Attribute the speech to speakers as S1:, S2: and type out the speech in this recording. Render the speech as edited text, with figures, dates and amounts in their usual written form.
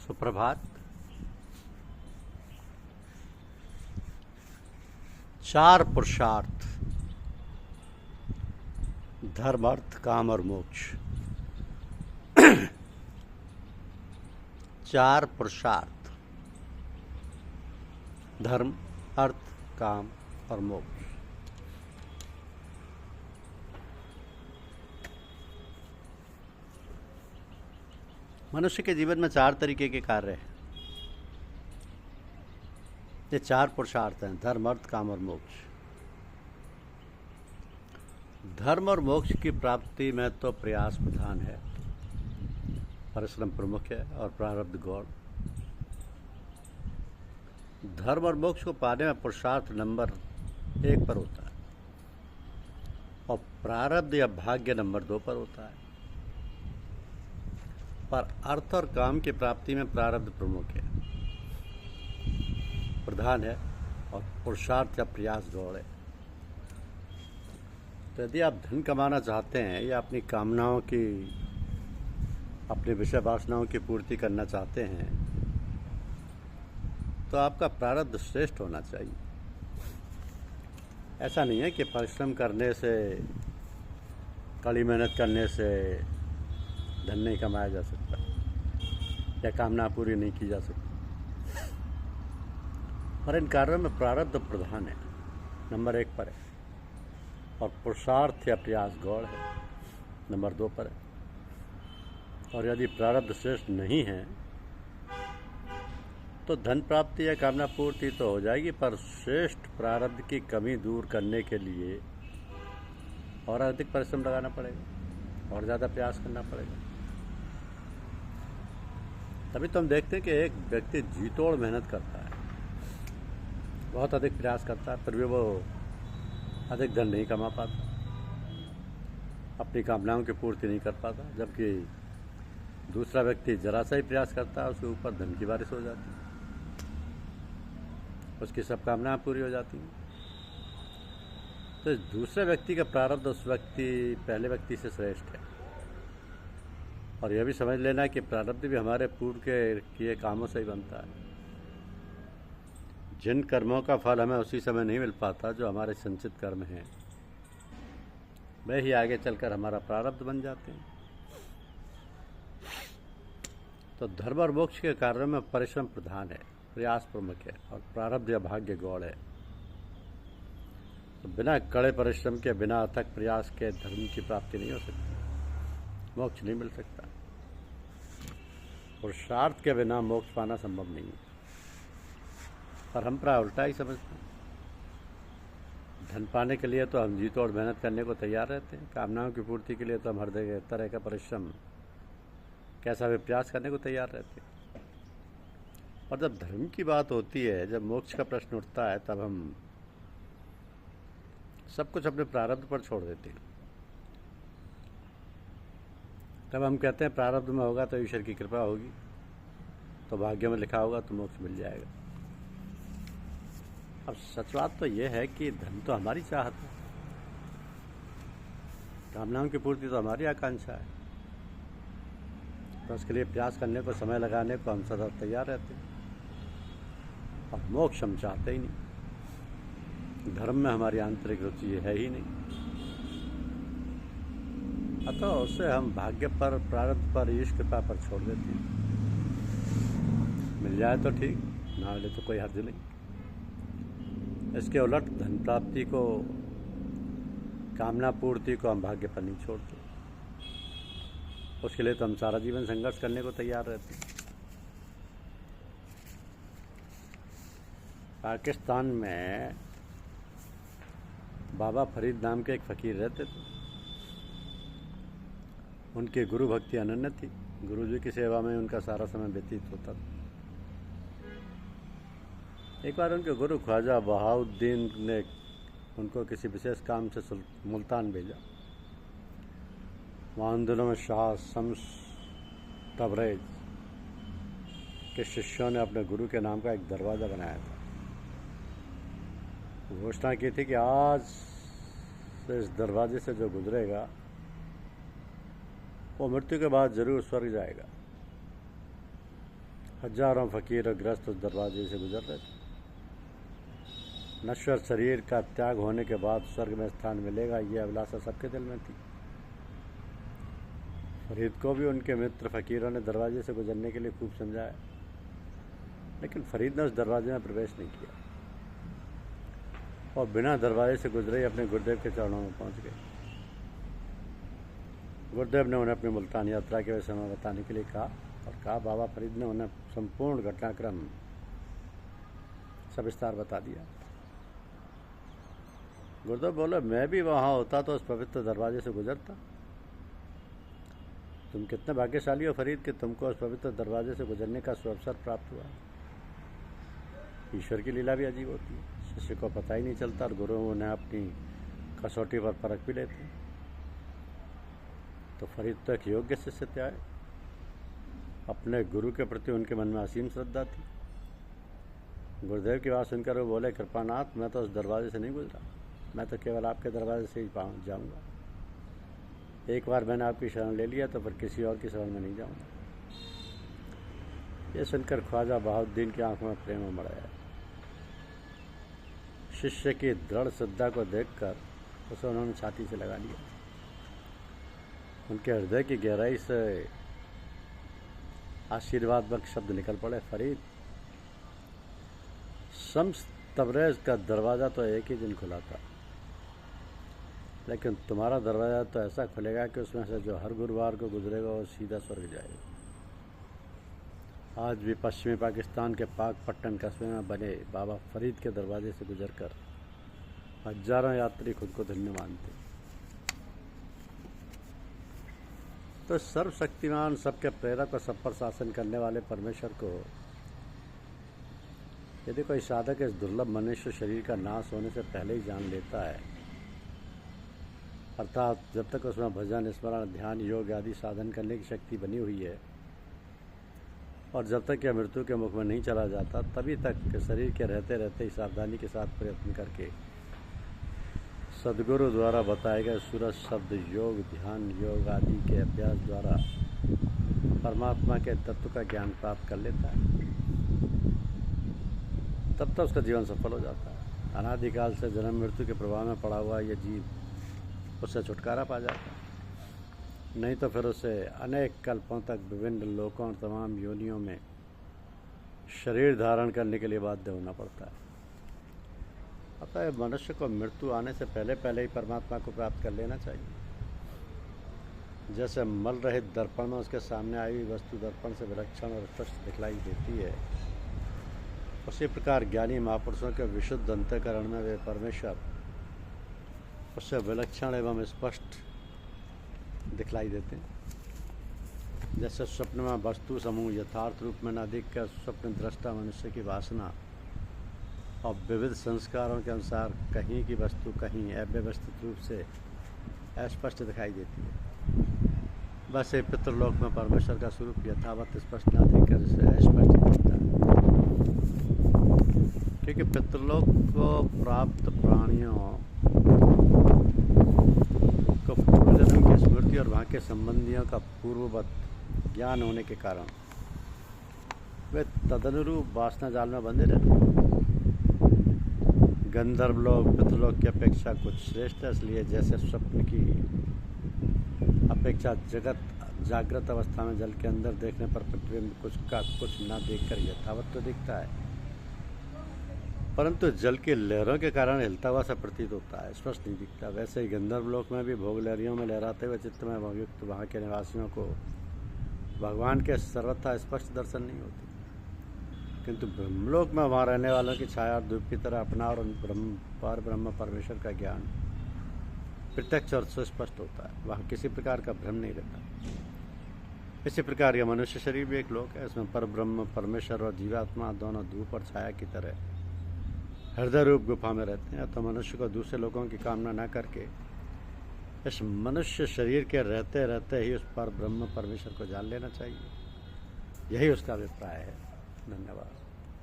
S1: सुप्रभात। 4 पुरुषार्थ, धर्म, अर्थ, काम और मोक्ष। 4 पुरुषार्थ, धर्म, अर्थ, काम और मोक्ष। मनुष्य के जीवन में 4 तरीके के कार्य हैं। ये 4 पुरुषार्थ हैं: धर्म, अर्थ, काम और मोक्ष। धर्म और मोक्ष की प्राप्ति में तो प्रयास प्रधान है, परिश्रम प्रमुख है और प्रारब्ध गौण। धर्म और मोक्ष को पाने में पुरुषार्थ नंबर 1 पर होता है और प्रारब्ध या भाग्य नंबर 2 पर होता है। पर अर्थ और काम की प्राप्ति में प्रारब्ध प्रमुख है, प्रधान है और पुरुषार्थ या प्रयास गौण है। तो यदि आप धन कमाना चाहते हैं या अपनी कामनाओं की, अपने विषय वासनाओं की पूर्ति करना चाहते हैं तो आपका प्रारब्ध श्रेष्ठ होना चाहिए। ऐसा नहीं है कि परिश्रम करने से, कड़ी मेहनत करने से धन नहीं कमाया जा सकता या कामना पूरी नहीं की जा सकती, पर इन कार्यों में प्रारब्ध प्रधान है, नंबर 1 पर है, और पुरुषार्थ या प्रयास गौण है, नंबर 2 पर है। और यदि प्रारब्ध श्रेष्ठ नहीं है तो धन प्राप्ति या कामना पूर्ति तो हो जाएगी, पर श्रेष्ठ प्रारब्ध की कमी दूर करने के लिए और अधिक परिश्रम लगाना पड़ेगा और ज़्यादा प्रयास करना पड़ेगा। तभी तो हम देखते हैं कि एक व्यक्ति जी तोड़ मेहनत करता है, बहुत अधिक प्रयास करता है, फिर भी वो अधिक धन नहीं कमा पाता, अपनी कामनाओं की पूर्ति नहीं कर पाता। जबकि दूसरा व्यक्ति जरा सा ही प्रयास करता है, उसके ऊपर धन की बारिश हो जाती है, उसकी सब कामनाएं पूरी हो जाती हैं। तो दूसरे व्यक्ति का प्रारब्ध उस पहले व्यक्ति से श्रेष्ठ है। और यह भी समझ लेना कि प्रारब्ध भी हमारे पूर्व के किए कामों से ही बनता है। जिन कर्मों का फल हमें उसी समय नहीं मिल पाता जो हमारे संचित कर्म हैं, वे ही आगे चलकर हमारा प्रारब्ध बन जाते हैं। तो धर्म और मोक्ष के कार्यों में परिश्रम प्रधान है, प्रयास प्रमुख है और प्रारब्ध या भाग्य गौण है। तो बिना कड़े परिश्रम के, बिना अथक प्रयास के धर्म की प्राप्ति नहीं हो सकती, मोक्ष नहीं मिल सकता। पुरुषार्थ के बिना मोक्ष पाना संभव नहीं है। पर हम प्राय उल्टा ही समझते हैं। धन पाने के लिए तो हम जी तोड़ मेहनत करने को तैयार रहते हैं, कामनाओं की पूर्ति के लिए तो हम हर तरह का परिश्रम, कैसा भी प्रयास करने को तैयार रहते हैं। और जब धर्म की बात होती है, जब मोक्ष का प्रश्न उठता है, तब हम सब कुछ अपने प्रारब्ध पर छोड़ देते हैं। तब हम कहते हैं प्रारब्ध में होगा तो ईश्वर की कृपा होगी, तो भाग्य में लिखा होगा तो मोक्ष मिल जाएगा। अब सच बात तो यह है कि धन तो हमारी चाहत है, कामनाओं की पूर्ति तो हमारी आकांक्षा है, तो उसके लिए प्रयास करने को, समय लगाने को हम सदा तैयार रहते हैं। और मोक्ष हम चाहते ही नहीं, धर्म में हमारी आंतरिक रुचि है ही नहीं। अतः उसे हम भाग्य पर, प्रारब्ध पर, ईश्वर कृपा पर छोड़ देते हैं। मिल जाए तो ठीक, ना मिले तो कोई हर्ज नहीं। इसके उलट धन प्राप्ति को, कामना पूर्ति को हम भाग्य पर नहीं छोड़ते, उसके लिए तो हम सारा जीवन संघर्ष करने को तैयार रहते हैं। पाकिस्तान में बाबा फरीद नाम के एक फ़कीर रहते थे। उनकी गुरु भक्ति अनन्य थी, गुरु जी की सेवा में उनका सारा समय व्यतीत होता था। एक बार उनके गुरु ख्वाजा बहाउद्दीन ने उनको किसी विशेष काम से मुल्तान भेजा। वहाँ उन दिनों में शाह शम्स तबरेज के शिष्यों ने अपने गुरु के नाम का एक दरवाज़ा बनाया था। घोषणा की थी कि आज से इस दरवाजे से जो गुजरेगा वो मृत्यु के बाद जरूर स्वर्ग जाएगा। हजारों फकीर और ग्रस्त उस दरवाजे से गुजर रहे थे। नश्वर शरीर का त्याग होने के बाद स्वर्ग में स्थान मिलेगा, यह अभिलाषा सबके दिल में थी। फरीद को भी उनके मित्र फकीरों ने दरवाजे से गुजरने के लिए खूब समझाया, लेकिन फरीद ने उस दरवाजे में प्रवेश नहीं किया और बिना दरवाजे से गुजरे ही अपने गुरुदेव के चरणों में पहुंच गए। गुरुदेव ने उन्हें अपनी मुल्तान यात्रा के समय बताने के लिए कहा और कहा बाबा फरीद ने उन्हें संपूर्ण घटनाक्रम सविस्तार बता दिया। गुरुदेव बोले, मैं भी वहाँ होता तो उस पवित्र दरवाजे से गुजरता। तुम कितने भाग्यशाली हो फरीद कि तुमको उस पवित्र दरवाजे से गुजरने का सुअवसर प्राप्त हुआ। ईश्वर की लीला भी अजीब होती है, शिष्य को पता ही नहीं चलता और गुरु उन्हें अपनी कसौटी पर परख भी लेते हैं। तो फरीद तो एक योग्य शिष्य थे। अपने गुरु के प्रति उनके मन में असीम श्रद्धा थी। गुरुदेव की बात सुनकर वो बोले, कृपानाथ, मैं तो उस दरवाजे से नहीं गुजरा, मैं तो केवल आपके दरवाजे से ही पहुँच जाऊँगा। एक बार मैंने आपकी शरण ले लिया तो फिर किसी और की शरण में नहीं जाऊँगा। ये सुनकर ख्वाजा बहाउद्दीन की आंखों में प्रेम उमड़ आया। शिष्य की दृढ़ श्रद्धा को देखकर उसे उन्होंने छाती से लगा लिया। उनके हृदय की गहराई से आशीर्वादमक शब्द निकल पड़े, फरीद, शम्स तबरेज का दरवाज़ा तो एक ही दिन खुला था, लेकिन तुम्हारा दरवाज़ा तो ऐसा खुलेगा कि उसमें से जो हर गुरुवार को गुजरेगा वो सीधा स्वर्ग जाएगा। आज भी पश्चिमी पाकिस्तान के पाकपट्टन कस्बे में बने बाबा फरीद के दरवाजे से गुजरकर हजारों यात्री खुद को धन्य मानते। तो सर्वशक्तिमान, सबके प्रेरक और सब पर शासन करने वाले परमेश्वर को यदि कोई साधक इस दुर्लभ मनुष्य शरीर का नाश होने से पहले ही जान लेता है, अर्थात जब तक उसमें भजन, स्मरण, ध्यान, योग आदि साधन करने की शक्ति बनी हुई है और जब तक यह मृत्यु के मुख में नहीं चला जाता, तभी तक शरीर के रहते रहते ही सावधानी के साथ प्रयत्न करके सदगुरु द्वारा बताए गए सूरज शब्द योग, ध्यान योग आदि के अभ्यास द्वारा परमात्मा के तत्व का ज्ञान प्राप्त कर लेता है, तब तक उसका जीवन सफल हो जाता है। अनादिकाल से जन्म मृत्यु के प्रभाव में पड़ा हुआ यह जीव उससे छुटकारा पा जाता है, नहीं तो फिर उसे अनेक कल्पों तक विभिन्न लोकों और तमाम योनियों में शरीर धारण करने के लिए बाध्य होना पड़ता है। अतः मनुष्य को मृत्यु आने से पहले पहले ही परमात्मा को प्राप्त कर लेना चाहिए। जैसे मल रहित दर्पण में उसके सामने आई हुई वस्तु दर्पण से विलक्षण और स्पष्ट दिखलाई देती है, उसी प्रकार ज्ञानी महापुरुषों के विशुद्ध अंतःकरण में वे परमेश्वर उससे विलक्षण एवं स्पष्ट दिखलाई देते हैं। जैसे स्वप्न में वस्तु समूह यथार्थ रूप में न दिख कर स्वप्न दृष्टा मनुष्य की वासना और विविध संस्कारों के अनुसार कहीं की वस्तु कहीं अव्यवस्थित रूप से अस्पष्ट दिखाई देती है, वैसे पितृलोक में परमेश्वर का स्वरूप यथावत स्पष्ट न दिखकर इसे अस्पष्ट दिखता है। क्योंकि पितृलोक को प्राप्त प्राणियों को पूर्व जन्म की स्मृति और वहाँ के संबंधियों का पूर्ववत ज्ञान होने के कारण वे तदनुरूप वासना जाल में बंधे रहते हैं। गंधर्व लोक पितृलोक की अपेक्षा कुछ श्रेष्ठ है, इसलिए जैसे स्वप्न की अपेक्षा जगत जागृत अवस्था में जल के अंदर देखने पर प्रतिबिंब कुछ का कुछ न देखकर यथावत तो दिखता है, परंतु जल की लहरों के कारण हिलता हुआ सा प्रतीत होता है, स्पष्ट नहीं दिखता। वैसे ही गंधर्व लोक में भी भोग लहरियों में लहराते हुए चित्त में युक्त वहाँ के निवासियों को भगवान के सर्वथा स्पष्ट दर्शन नहीं होते, किंतु ब्रह्मलोक में वहाँ रहने वालों की छाया और धूप की तरह अपना और ब्रह्म परमेश्वर का ज्ञान प्रत्यक्ष और सुस्पष्ट होता है। वहाँ किसी प्रकार का भ्रम नहीं रहता। इसी प्रकार यह मनुष्य शरीर भी एक लोक है, इसमें पर ब्रह्म परमेश्वर और जीवात्मा दोनों धूप और छाया की तरह हृदय रूप गुफा में रहते हैं। तो मनुष्य को दूसरे लोगों की कामना न करके इस मनुष्य शरीर के रहते रहते ही उस पर ब्रह्म परमेश्वर को जान लेना चाहिए। यही उसका अभिप्राय है। धन्यवाद।